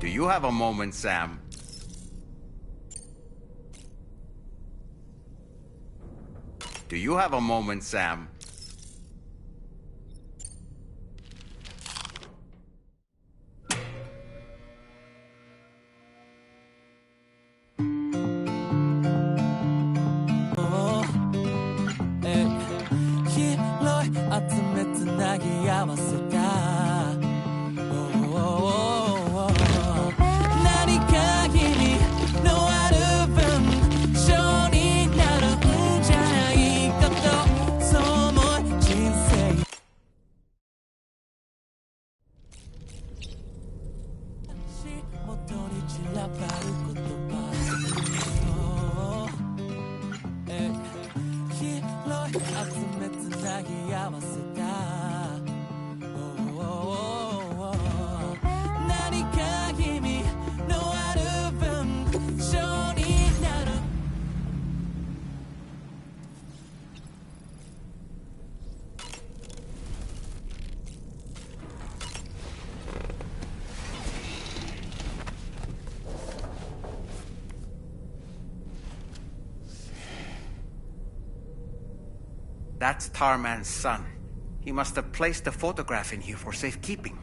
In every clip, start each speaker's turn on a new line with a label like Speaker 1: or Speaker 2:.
Speaker 1: Do you have a moment, Sam? Do you have a moment, Sam? That's Tarman's son. He must have placed the photograph in here for safekeeping.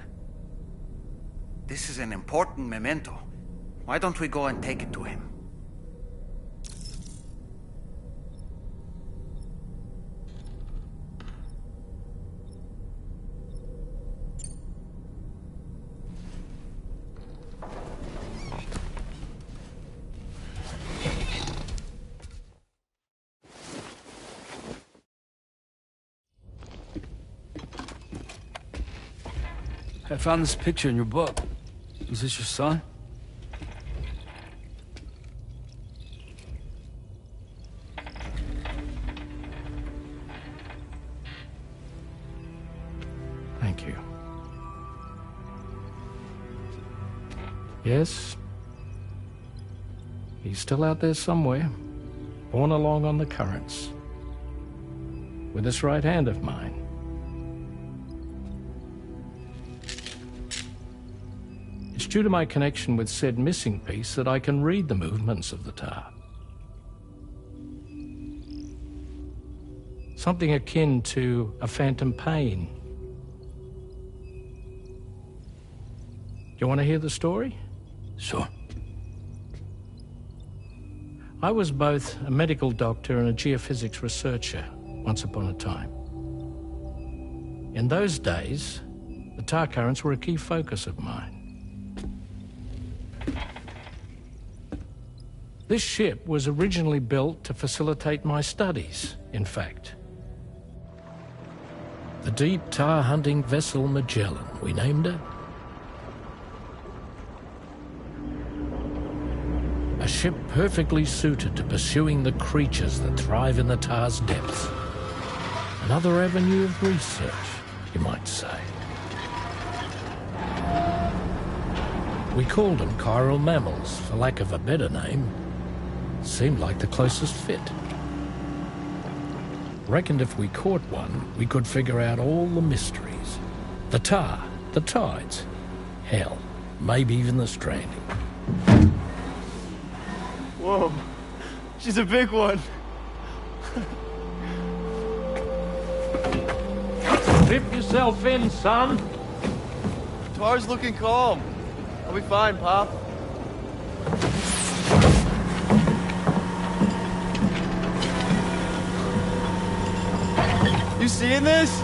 Speaker 1: This is an important memento. Why don't we go and take it to him?
Speaker 2: I found this picture in your book. Is this your son?
Speaker 3: Thank you. Yes. He's still out there somewhere, borne along on the currents, with this right hand of mine. It's due to my connection with said missing piece that I can read the movements of the tar. Something akin to a phantom pain. You want to hear the story?
Speaker 2: Sure.
Speaker 3: I was both a medical doctor and a geophysics researcher once upon a time. In those days, the tar currents were a key focus of mine. This ship was originally built to facilitate my studies, in fact. The deep tar hunting vessel Magellan, we named her. A ship perfectly suited to pursuing the creatures that thrive in the tar's depths. Another avenue of research, you might say. We called them chiral mammals, for lack of a better name. Seemed like the closest fit. Reckoned if we caught one, we could figure out all the mysteries. The tar, the tides, hell, maybe even the stranding.
Speaker 4: Whoa, she's a big one.
Speaker 3: Dip yourself in, son.
Speaker 4: Tar's looking calm. I'll be fine, Pop. You seeing this?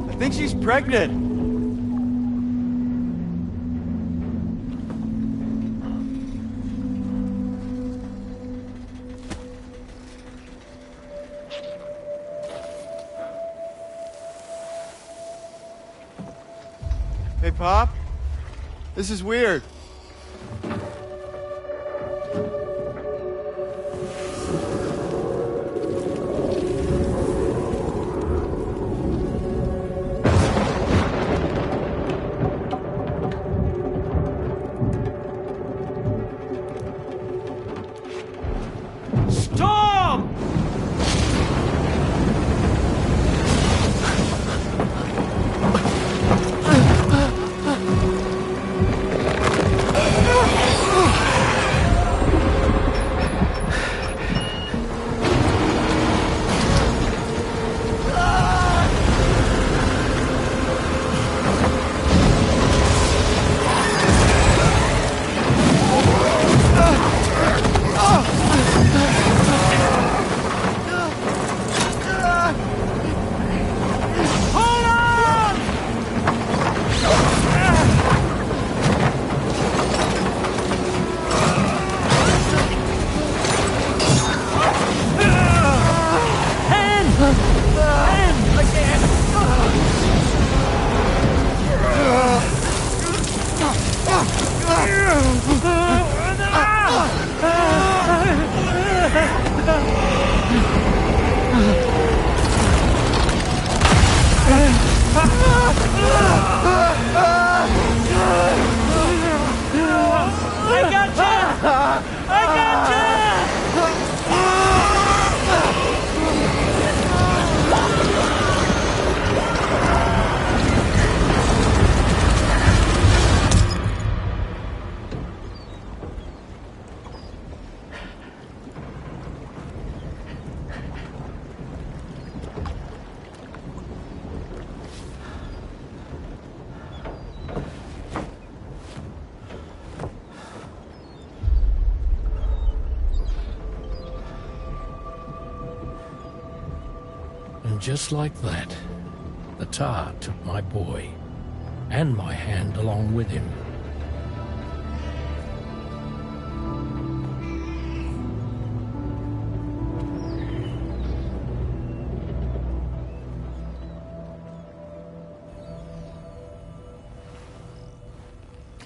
Speaker 4: I think she's pregnant. Hey, Pop. This is weird.
Speaker 3: Storm! And just like that, the tar took my boy, and my hand along with him.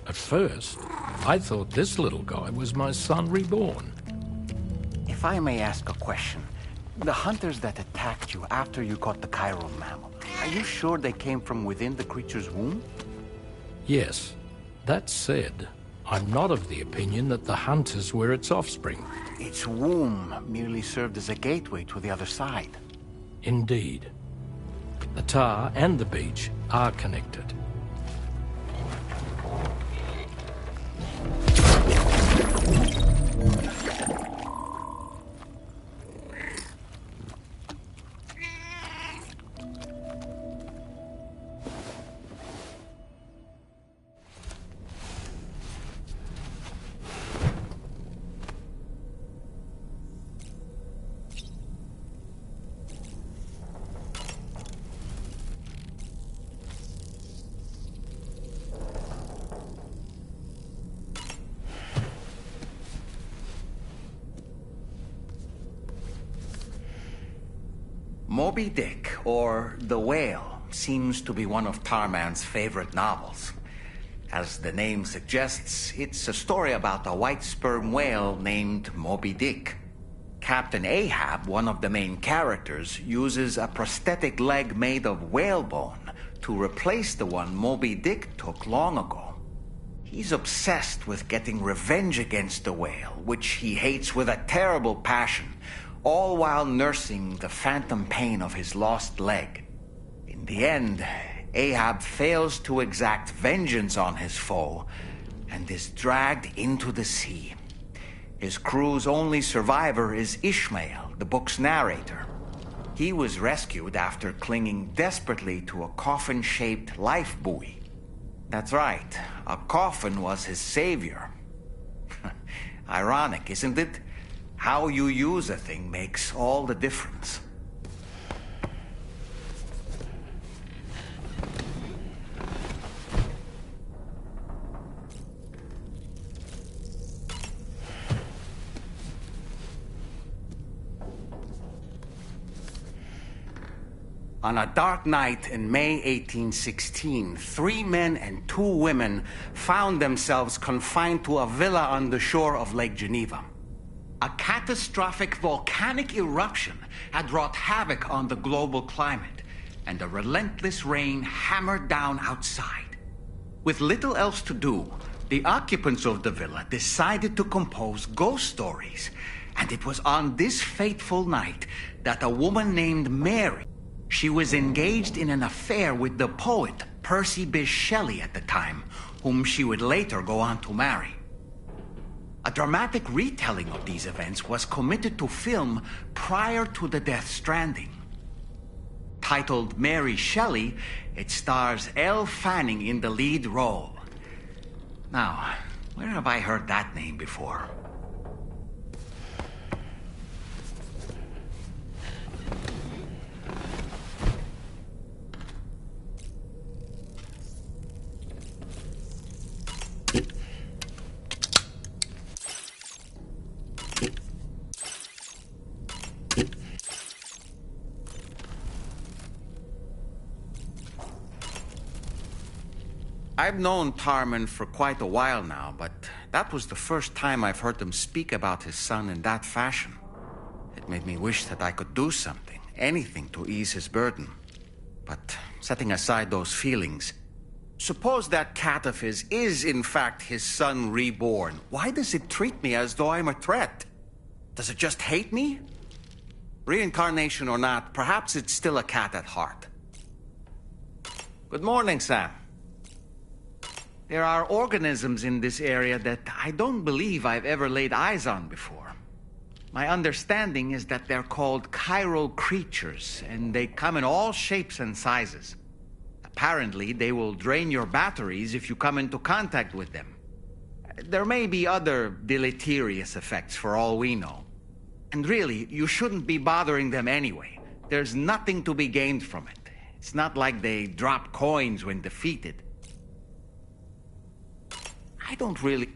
Speaker 3: At first, I thought this little guy was my son reborn.
Speaker 1: If I may ask a question, the hunters that attacked you after you caught the chiral mammal, are you sure they came from within the creature's womb?
Speaker 3: Yes. That said, I'm not of the opinion that the hunters were its offspring.
Speaker 1: Its womb merely served as a gateway to the other side.
Speaker 3: Indeed. The tar and the beach are connected.
Speaker 1: Moby Dick, or The Whale, seems to be one of Tarman's favorite novels. As the name suggests, it's a story about a white sperm whale named Moby Dick. Captain Ahab, one of the main characters, uses a prosthetic leg made of whalebone to replace the one Moby Dick took long ago. He's obsessed with getting revenge against the whale, which he hates with a terrible passion, all while nursing the phantom pain of his lost leg. In the end, Ahab fails to exact vengeance on his foe and is dragged into the sea. His crew's only survivor is Ishmael, the book's narrator. He was rescued after clinging desperately to a coffin-shaped life buoy. That's right, a coffin was his savior. Ironic, isn't it? How you use a thing makes all the difference. On a dark night in May 1816, 3 men and 2 women found themselves confined to a villa on the shore of Lake Geneva. A catastrophic volcanic eruption had wrought havoc on the global climate, and a relentless rain hammered down outside. With little else to do, the occupants of the villa decided to compose ghost stories, and it was on this fateful night that a woman named Mary— she was engaged in an affair with the poet Percy Bysshe Shelley at the time, whom she would later go on to marry. A dramatic retelling of these events was committed to film prior to the Death Stranding. Titled Mary Shelley, it stars Elle Fanning in the lead role. Now, where have I heard that name before? I've known Tarman for quite a while now, but that was the first time I've heard him speak about his son in that fashion. It made me wish that I could do something, anything to ease his burden. But setting aside those feelings, suppose that cat of his is in fact his son reborn. Why does it treat me as though I'm a threat? Does it just hate me? Reincarnation or not, perhaps it's still a cat at heart. Good morning, Sam. There are organisms in this area that I don't believe I've ever laid eyes on before. My understanding is that they're called chiral creatures, and they come in all shapes and sizes. Apparently, they will drain your batteries if you come into contact with them. There may be other deleterious effects for all we know. And really, you shouldn't be bothering them anyway. There's nothing to be gained from it. It's not like they drop coins when defeated. I don't really...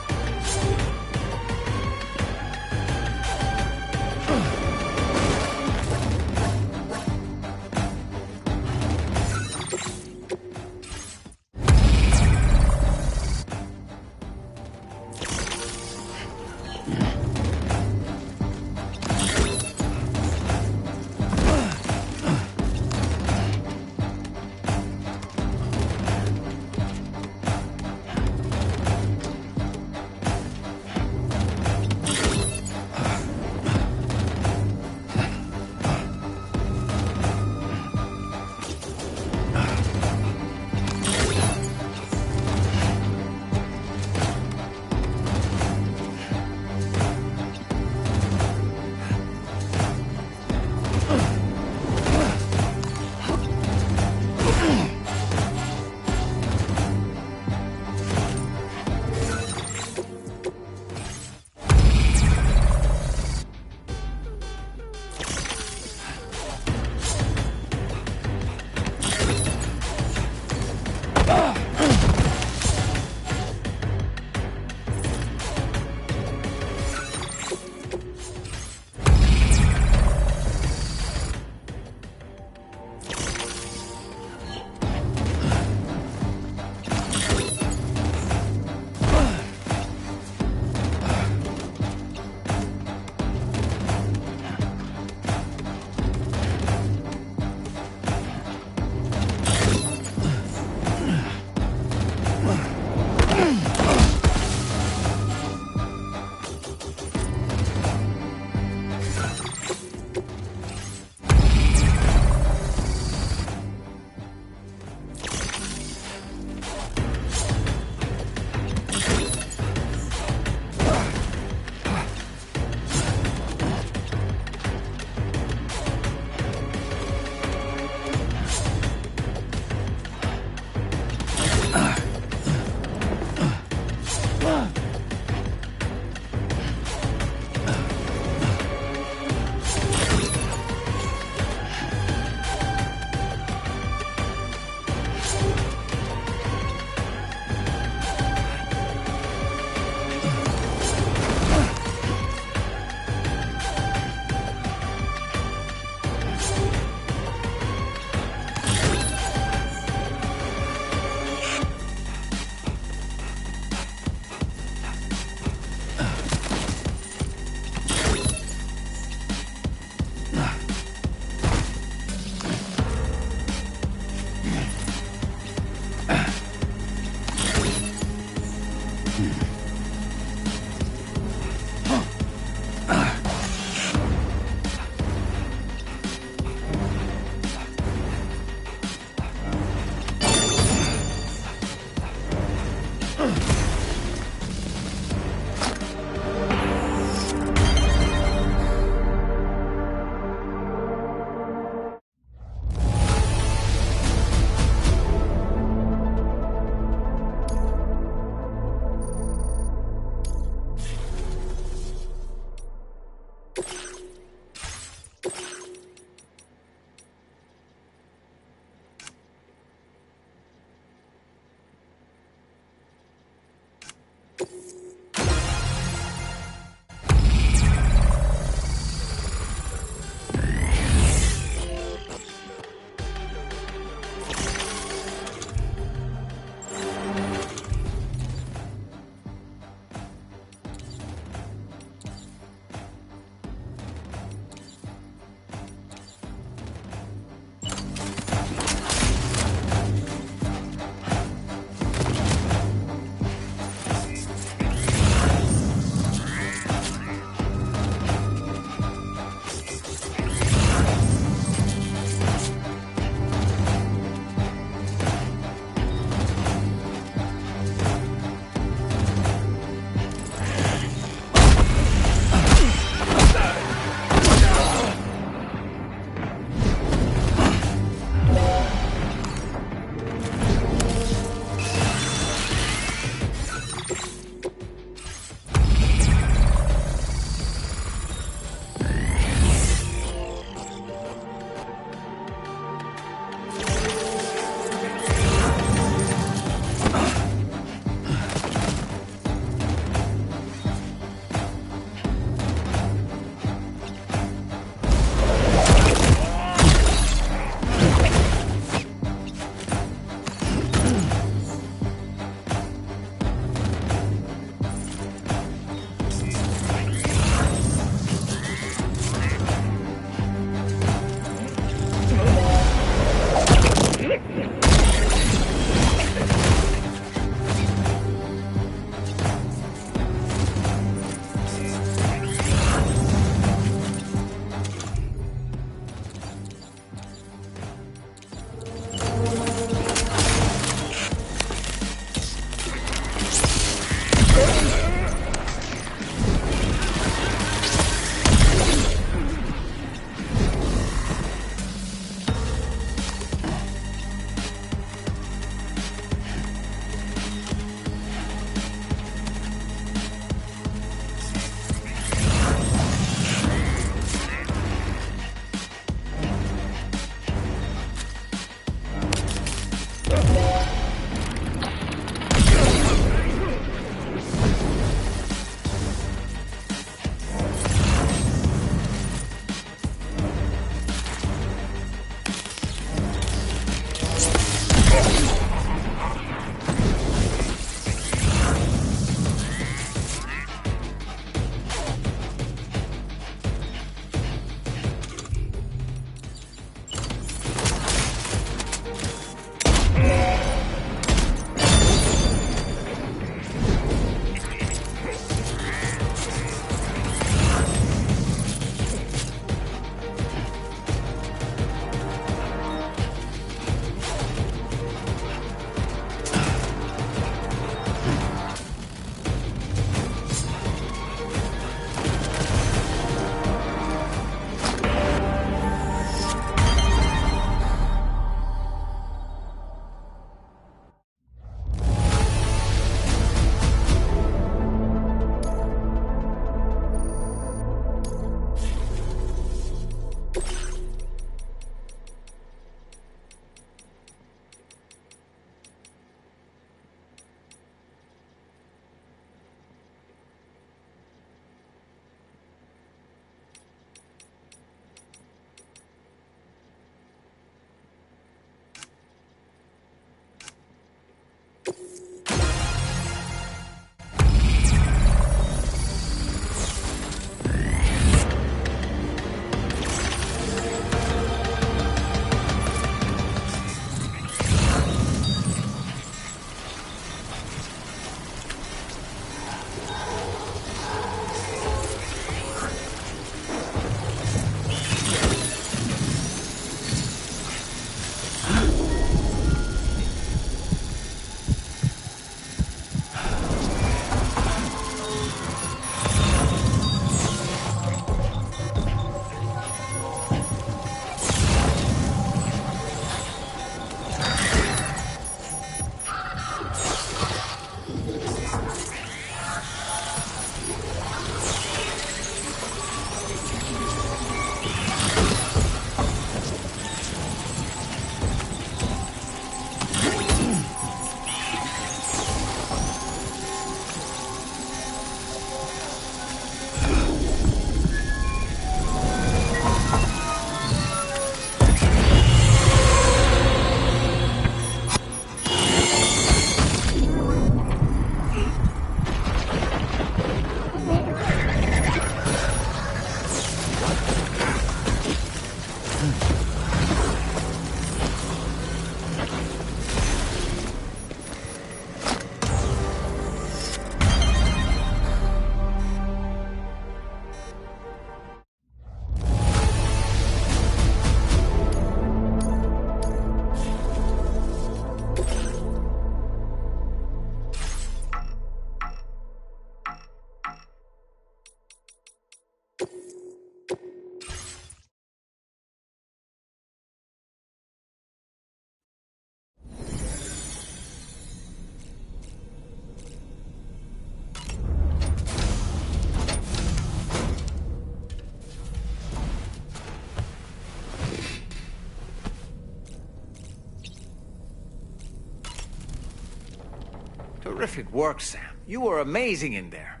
Speaker 1: Terrific work, Sam. You were amazing in there.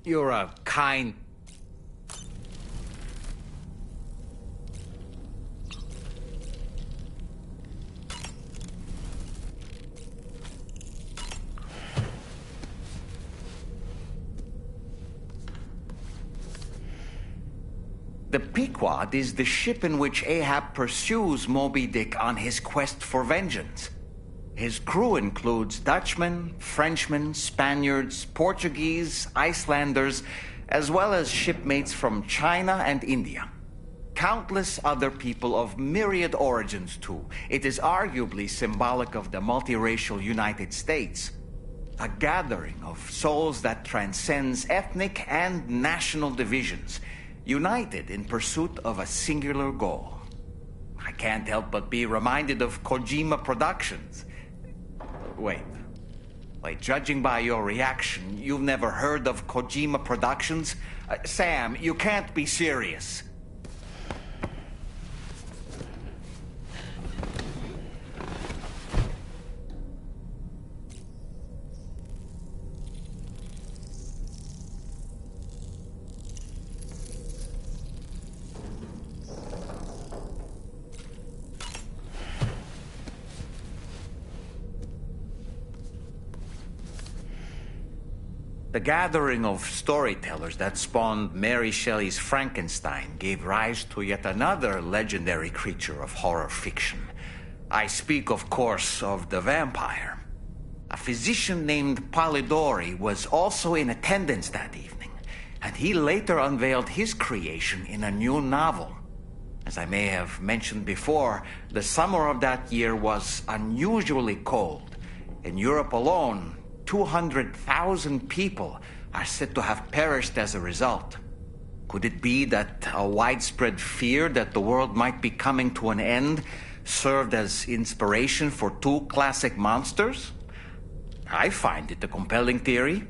Speaker 1: You're a kind... The Pequod is the ship in which Ahab pursues Moby Dick on his quest for vengeance. His crew includes Dutchmen, Frenchmen, Spaniards, Portuguese, Icelanders, as well as shipmates from China and India. Countless other people of myriad origins, too. It is arguably symbolic of the multiracial United States. A gathering of souls that transcends ethnic and national divisions, united in pursuit of a singular goal. I can't help but be reminded of Kojima Productions. Wait, judging by your reaction, you've never heard of Kojima Productions? Sam, you can't be serious. The gathering of storytellers that spawned Mary Shelley's Frankenstein gave rise to yet another legendary creature of horror fiction. I speak, of course, of the vampire. A physician named Polidori was also in attendance that evening, and he later unveiled his creation in a new novel. As I may have mentioned before, the summer of that year was unusually cold. In Europe alone, 200,000 people are said to have perished as a result. Could it be that a widespread fear that the world might be coming to an end served as inspiration for two classic monsters? I find it a compelling theory.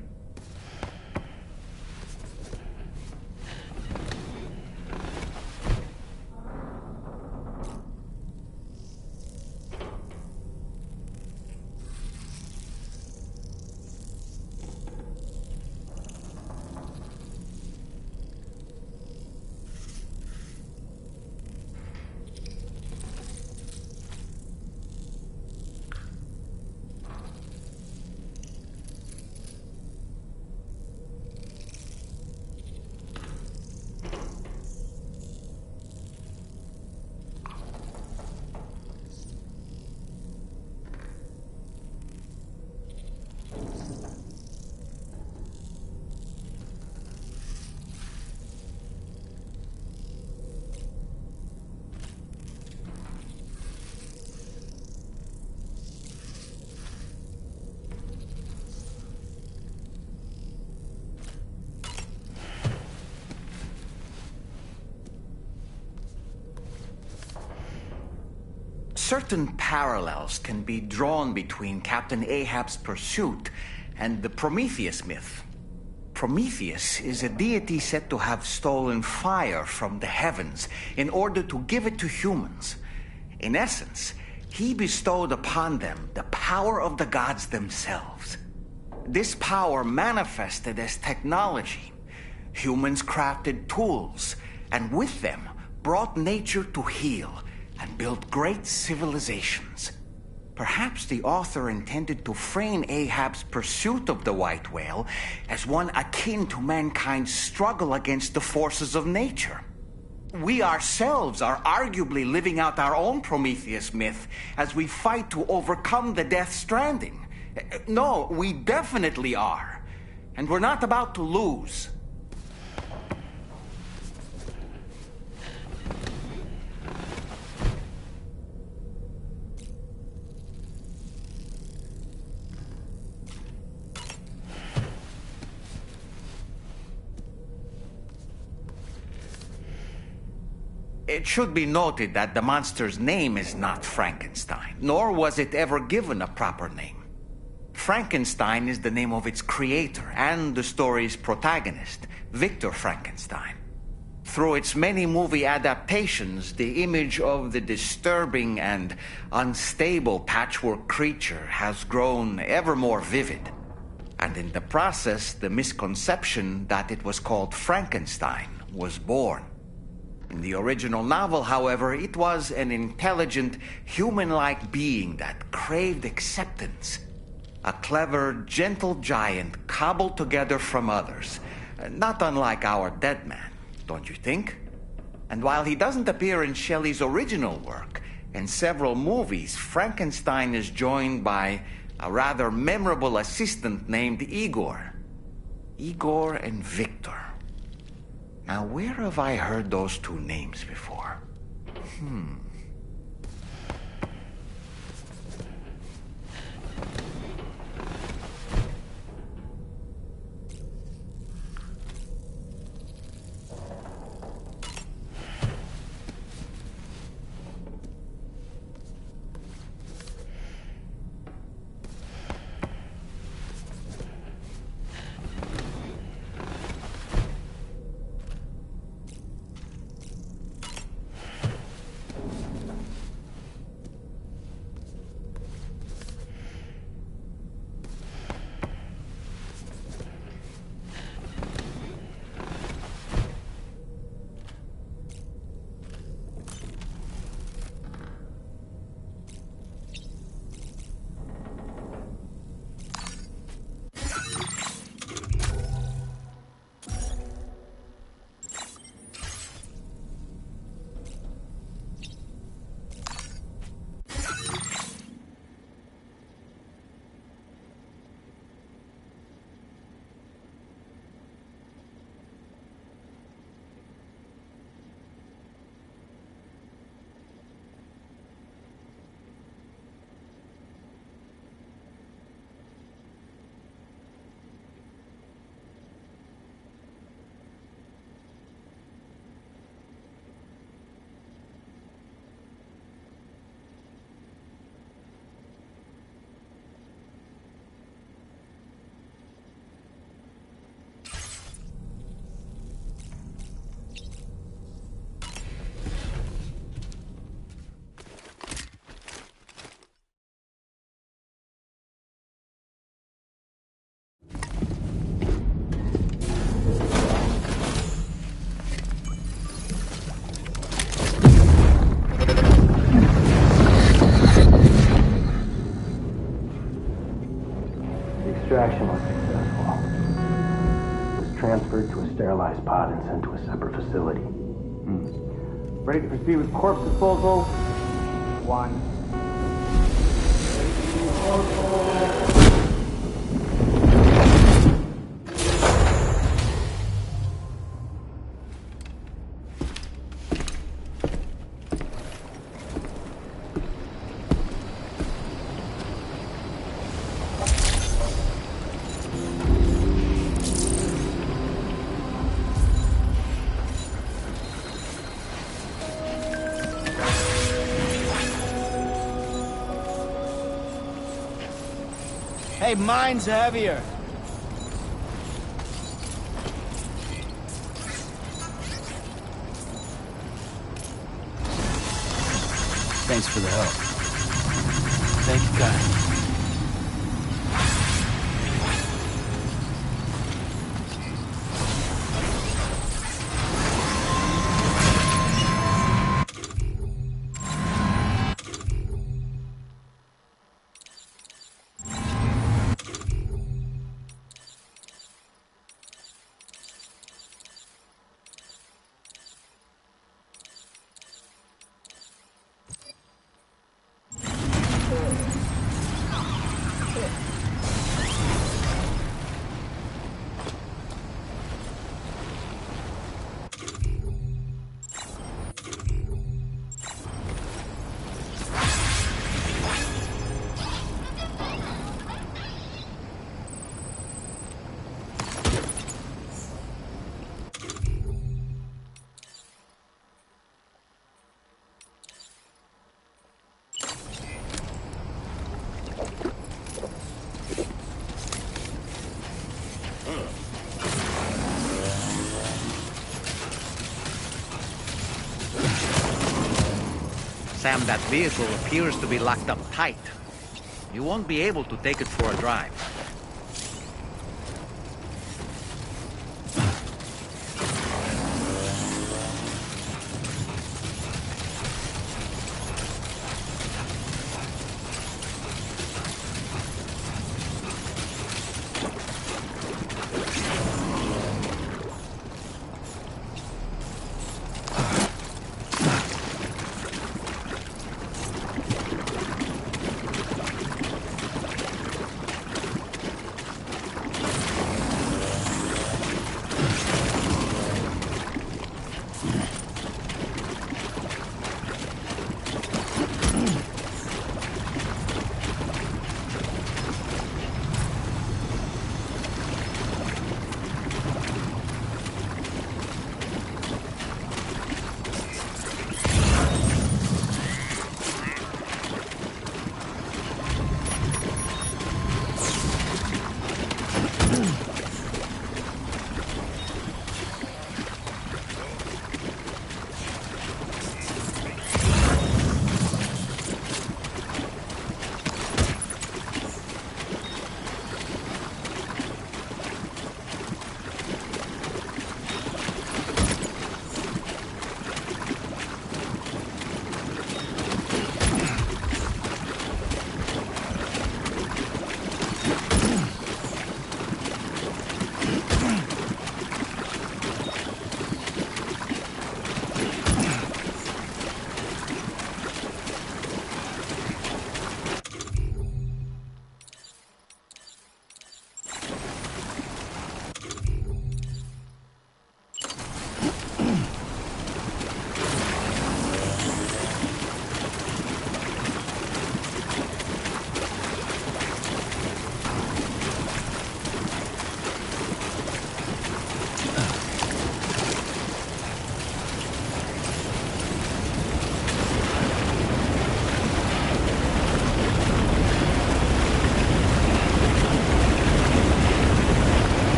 Speaker 1: Certain parallels can be drawn between Captain Ahab's pursuit and the Prometheus myth. Prometheus is a deity said to have stolen fire from the heavens in order to give it to humans. In essence, he bestowed upon them the power of the gods themselves. This power manifested as technology. Humans crafted tools, and with them brought nature to heal and built great civilizations. Perhaps the author intended to frame Ahab's pursuit of the white whale as one akin to mankind's struggle against the forces of nature. We ourselves are arguably living out our own Prometheus myth as we fight to overcome the Death Stranding. No, we definitely are. And we're not about to lose. It should be noted that the monster's name is not Frankenstein, nor was it ever given a proper name. Frankenstein is the name of its creator and the story's protagonist, Victor Frankenstein. Through its many movie adaptations, the image of the disturbing and unstable patchwork creature has grown ever more vivid. And in the process, the misconception that it was called Frankenstein was born. In the original novel, however, it was an intelligent, human-like being that craved acceptance. A clever, gentle giant cobbled together from others, not unlike our dead man, don't you think? And while he doesn't appear in Shelley's original work, in several movies, Frankenstein is joined by a rather memorable assistant named Igor. Igor and Victor. Now, where have I heard those two names before?
Speaker 5: Extraction was successful. It was transferred to a sterilized pod and sent to a separate facility.
Speaker 6: Ready to proceed with corpse disposal? 1. Hey, mine's heavier.
Speaker 2: Thanks for the help. Thank you, guys.
Speaker 1: Sam, that vehicle appears to be locked up tight. You won't be able to take it for a drive.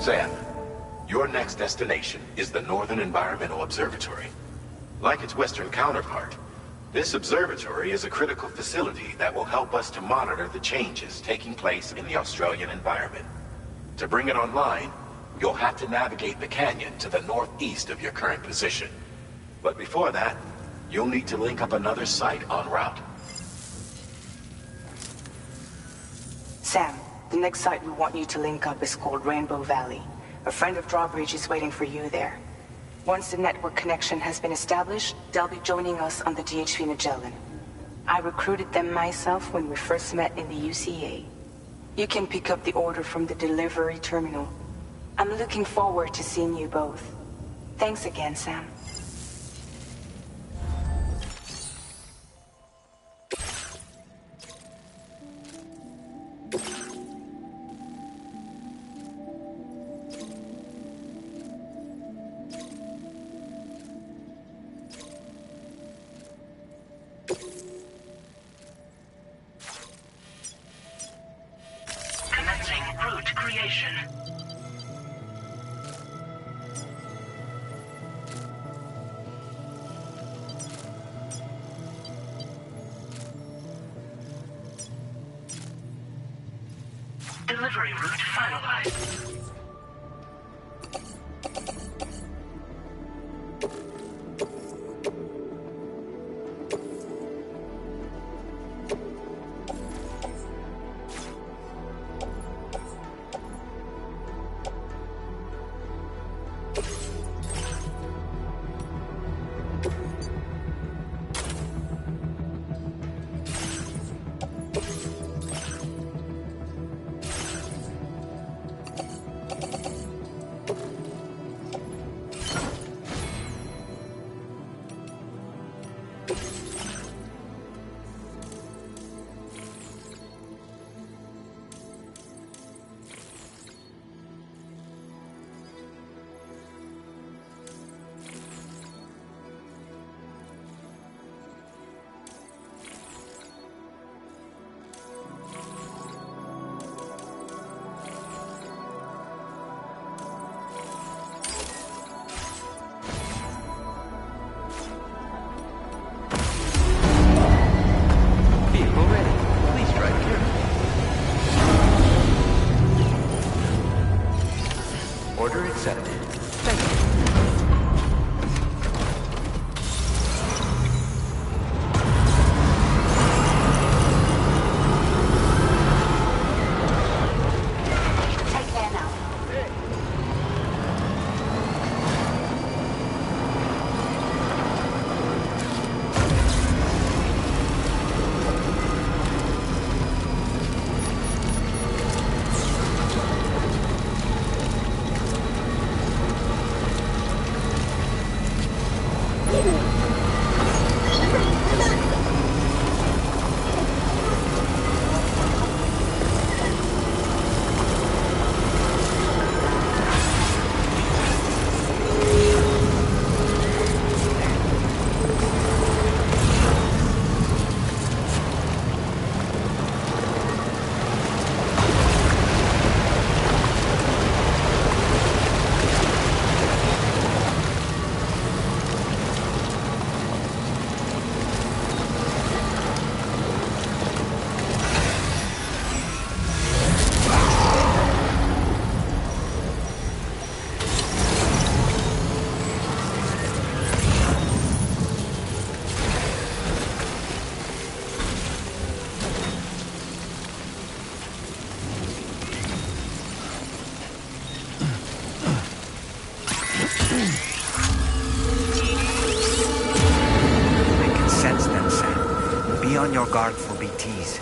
Speaker 7: Sam, your next destination is the Northern Environmental Observatory. Like its western counterpart, this observatory is a critical facility that will help us to monitor the changes taking place in the Australian environment. To bring it online, you'll have to navigate the canyon to the northeast of your current position. But before that, you'll need to link up another site en route.
Speaker 8: Sam, the next site we want you to link up is called Rainbow Valley. A friend of Drawbridge is waiting for you there. Once the network connection has been established, they'll be joining us on the DHV Magellan. I recruited them myself when we first met in the UCA. You can pick up the order from the delivery terminal. I'm looking forward to seeing you both. Thanks again, Sam.
Speaker 9: Commencing route creation. Delivery route finalized.
Speaker 10: Order accepted.
Speaker 9: Thank you.
Speaker 8: Take care now.
Speaker 1: I can sense them, Sam. Be on your guard for BTs.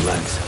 Speaker 2: Lex.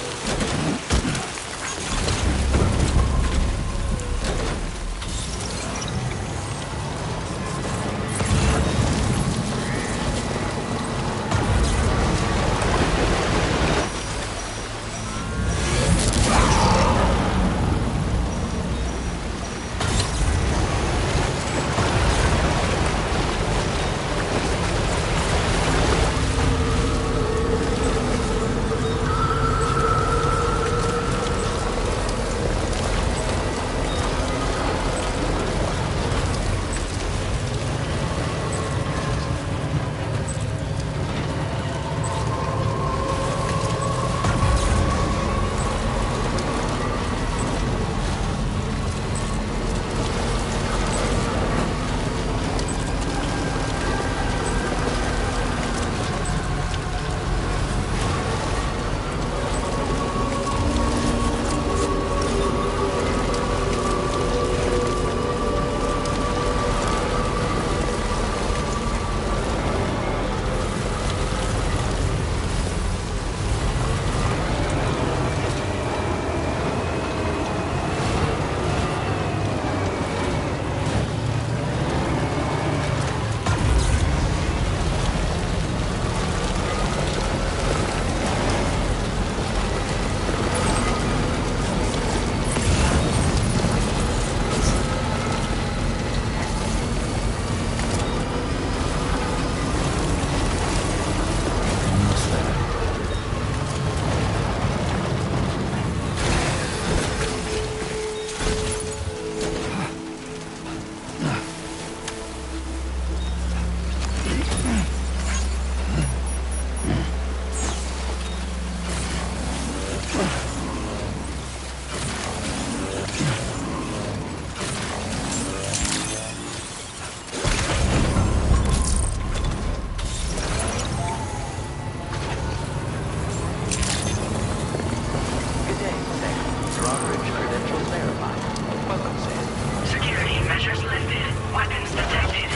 Speaker 9: Security measures lifted. Weapons detected.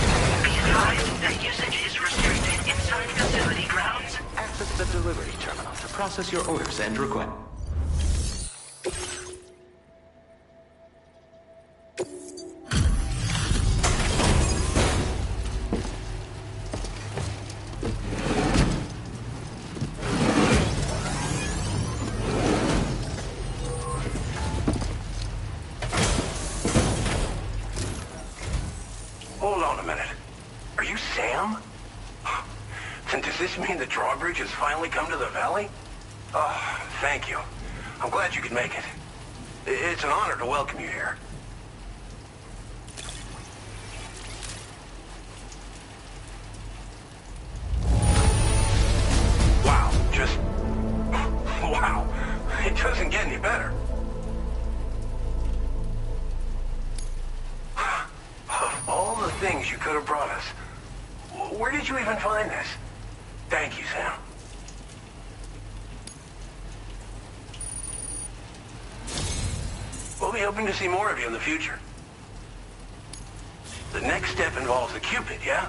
Speaker 9: Be advised that usage is restricted inside facility grounds.
Speaker 10: Access the delivery terminal to process your orders and requests.
Speaker 11: Hold on a minute. Are you Sam? Then does this mean the drawbridge has finally come to the valley? Oh, thank you. I'm glad you could make it. It's an honor to welcome you here. Wow, just... wow. It doesn't get any better. Of all the things you could have brought us, where did you even find this? Thank you, Sam. We'll be hoping to see more of you in the future. The next step involves a Cupid, yeah?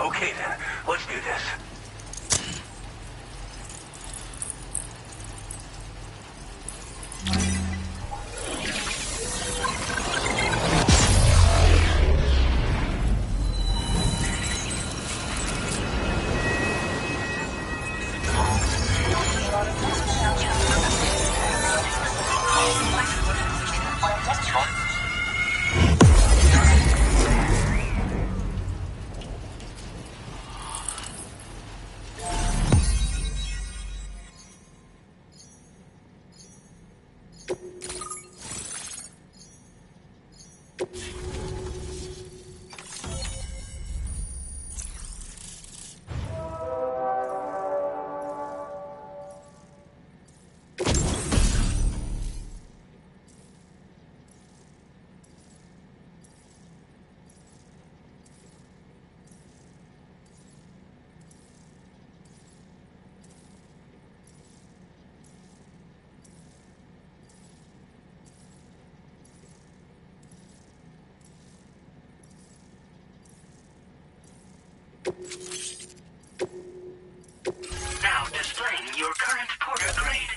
Speaker 11: Okay then, let's do this.
Speaker 9: Now displaying your current porter grade.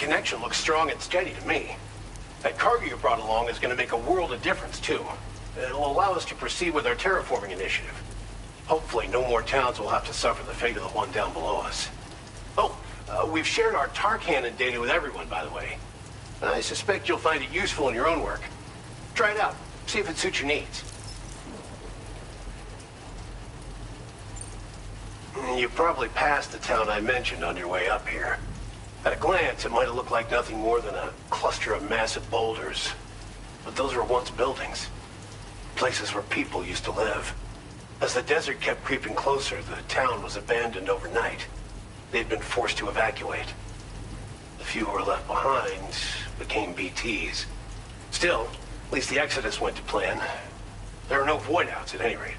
Speaker 11: connection looks strong and steady to me. That cargo you brought along is going to make a world of difference, too. It'll allow us to proceed with our terraforming initiative. Hopefully, no more towns will have to suffer the fate of the one down below us. Oh, we've shared our tar cannon data with everyone, by the way. I suspect you'll find it useful in your own work. Try it out. See if it suits your needs. You probably passed the town I mentioned on your way up here. At a glance, it might have looked like nothing more than a cluster of massive boulders. But those were once buildings. Places where people used to live. As the desert kept creeping closer, the town was abandoned overnight. They'd been forced to evacuate. The few who were left behind became BTs. Still, at least the exodus went to plan. There are no void-outs at any rate.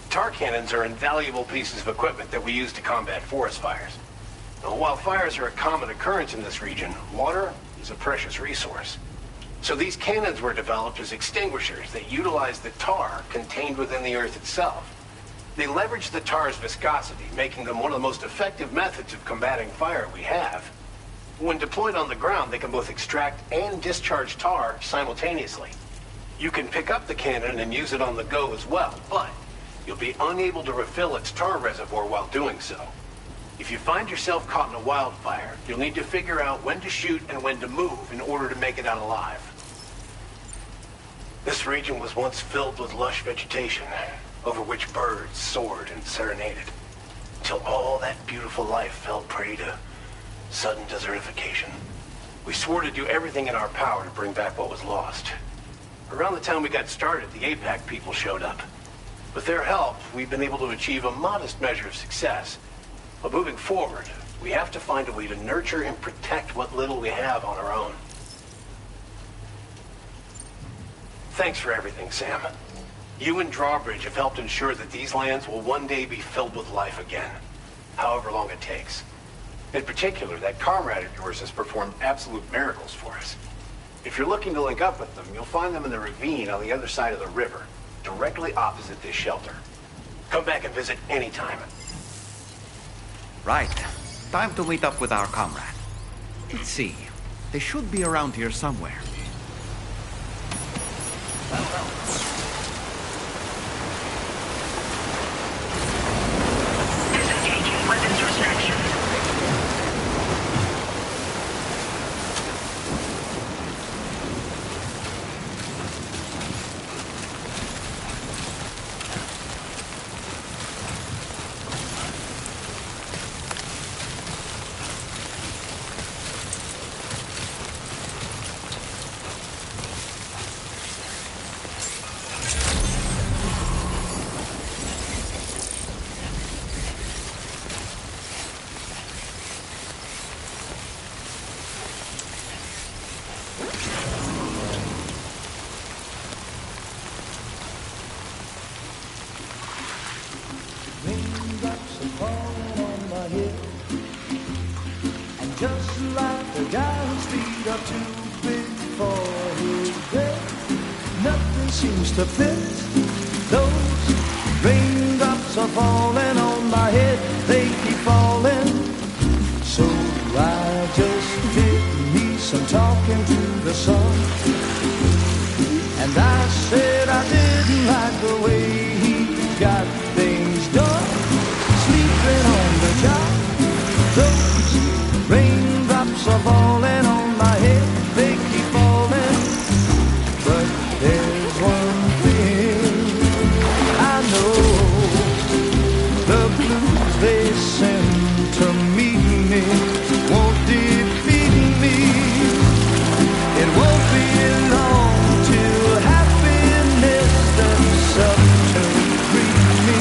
Speaker 11: Tar cannons are invaluable pieces of equipment that we use to combat forest fires. Now, while fires are a common occurrence in this region, water is a precious resource. So these cannons were developed as extinguishers that utilize the tar contained within the earth itself. They leverage the tar's viscosity, making them one of the most effective methods of combating fire we have. When deployed on the ground, they can both extract and discharge tar simultaneously. You can pick up the cannon and use it on the go as well, but you'll be unable to refill its tar reservoir while doing so. If you find yourself caught in a wildfire, you'll need to figure out when to shoot and when to move in order to make it out alive. This region was once filled with lush vegetation, over which birds soared and serenaded, until all that beautiful life fell prey to sudden desertification. We swore to do everything in our power to bring back what was lost. Around the time we got started, the APAC people showed up. With their help, we've been able to achieve a modest measure of success. But moving forward, we have to find a way to nurture and protect what little we have on our own. Thanks for everything, Sam. You and Drawbridge have helped ensure that these lands will one day be filled with life again, however long it takes. In particular, that comrade of yours has performed absolute miracles for us. If you're looking to link up with them, you'll find them in the ravine on the other side of the river, directly opposite this shelter. Come back and visit anytime.
Speaker 1: Right. Time to meet up with our comrade. Let's see. They should be around here somewhere.
Speaker 9: Disengaging weapons restrictions.
Speaker 12: Just like the guy whose feet are too big for his bed, nothing seems to fit. Those raindrops are falling on my head, they keep falling. So I just did me some talking to the sun, and I said I didn't like the way he got things done, sleeping on the job. Those raindrops are falling on my head, they keep falling. But there's one thing I know, the blues they send to meet me won't defeat me. It won't be long till happiness steps up to greet me.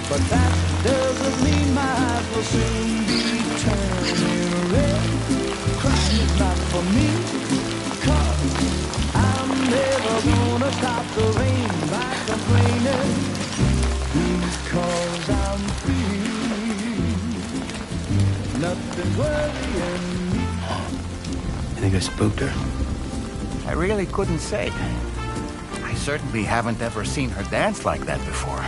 Speaker 12: But that doesn't mean my eyes will soon be turning red. Crying is not for me, 'cause I'm never gonna stop the rain by complaining, because I'm free. Nothing's worrying me.
Speaker 2: Think I spooked her?
Speaker 1: I really couldn't say. I certainly haven't ever seen her dance like that before.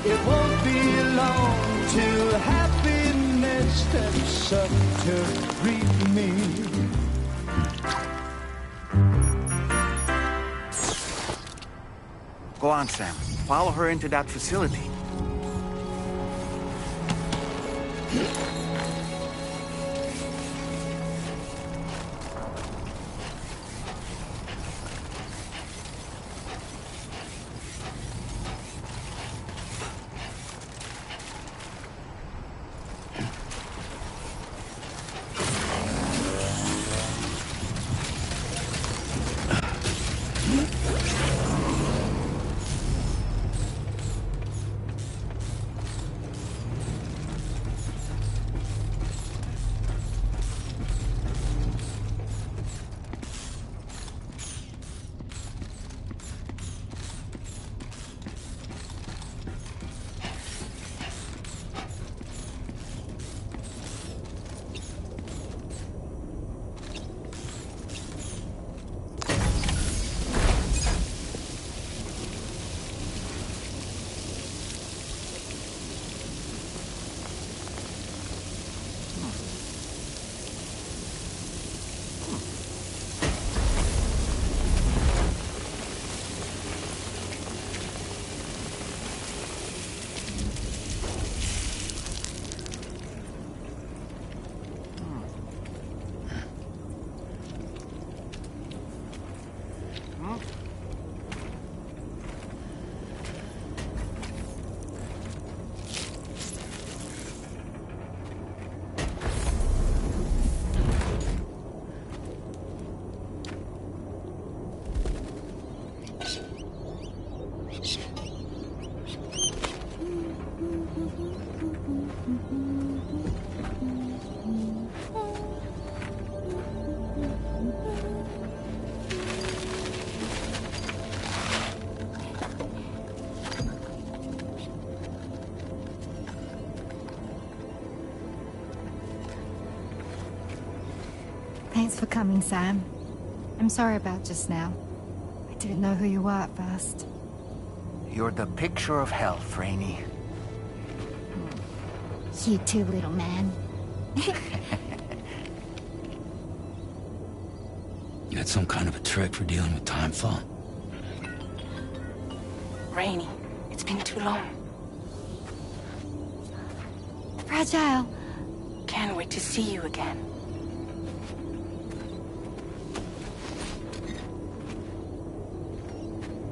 Speaker 12: It won't be long till happiness steps up to greet me.
Speaker 1: Go on, Sam. Follow her into that facility.
Speaker 13: Thanks for coming, Sam. I'm sorry about just now. I didn't know who you were at first.
Speaker 1: You're the picture of health, Rainey.
Speaker 13: You too, little man.
Speaker 2: You had some kind of a trick for dealing with timefall?
Speaker 8: Rainey, it's been too long.
Speaker 13: Fragile.
Speaker 8: Can't wait to see you again.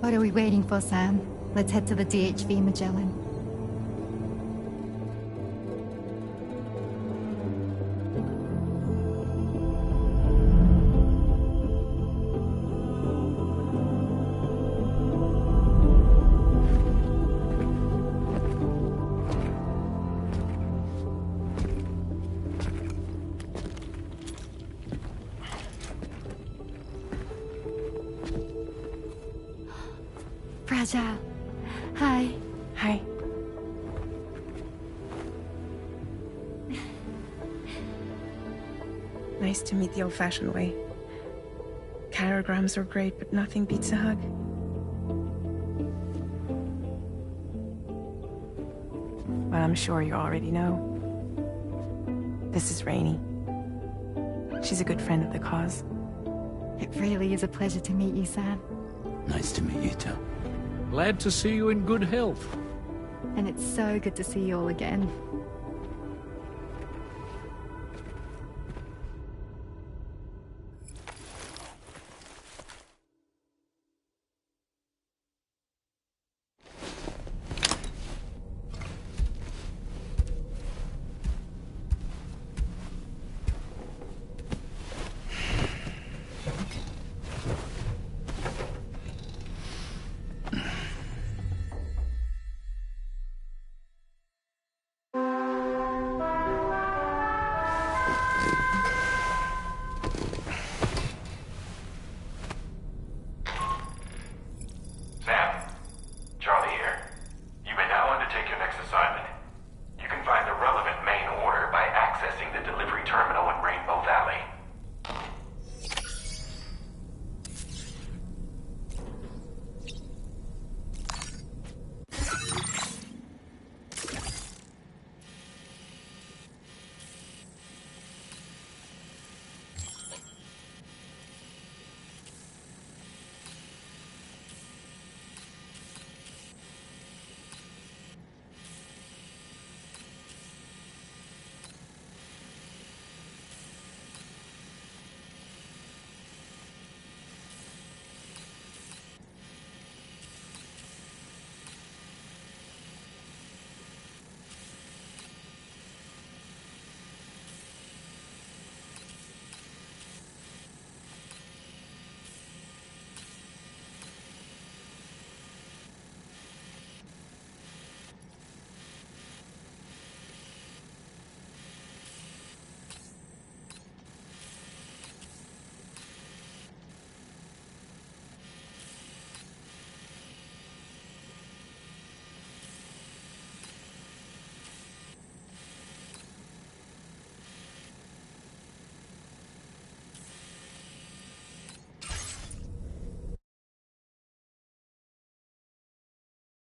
Speaker 13: What are we waiting for, Sam? Let's head to the DHV Magellan. Fragile. Hi.
Speaker 8: Hi.
Speaker 14: Nice to meet the old-fashioned way. Carograms are great, but nothing beats a hug. Well, I'm sure you already know. This is Rainey. She's a good friend of the cause.
Speaker 13: It really is a pleasure to meet you, Sam.
Speaker 2: Nice to meet you, too.
Speaker 3: Glad to see you in good health.
Speaker 13: And it's so good to see you all again.